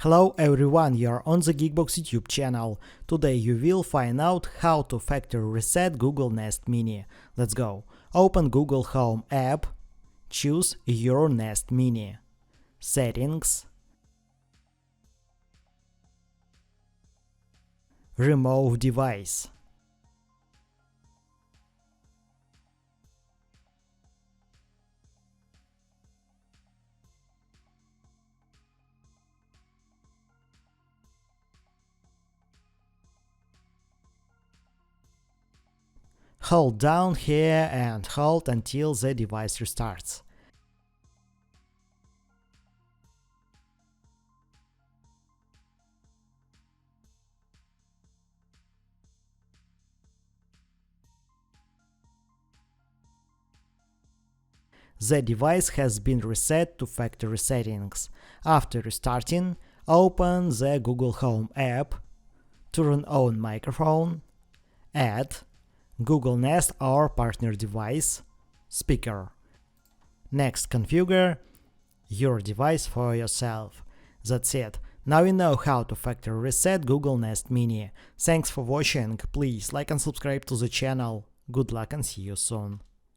Hello everyone, you're on the GeekBox YouTube channel. Today you will find out how to factory reset Google Nest Mini. Let's go. Open Google Home app, choose your Nest Mini. Settings, remove device. Hold down here and hold until the device restarts. The device has been reset to factory settings. After restarting, open the Google Home app, turn on microphone, add Google Nest or partner device, speaker. Next, configure your device for yourself. That's it. Now you know how to factory reset Google Nest Mini. Thanks for watching. Please like and subscribe to the channel. Good luck and see you soon.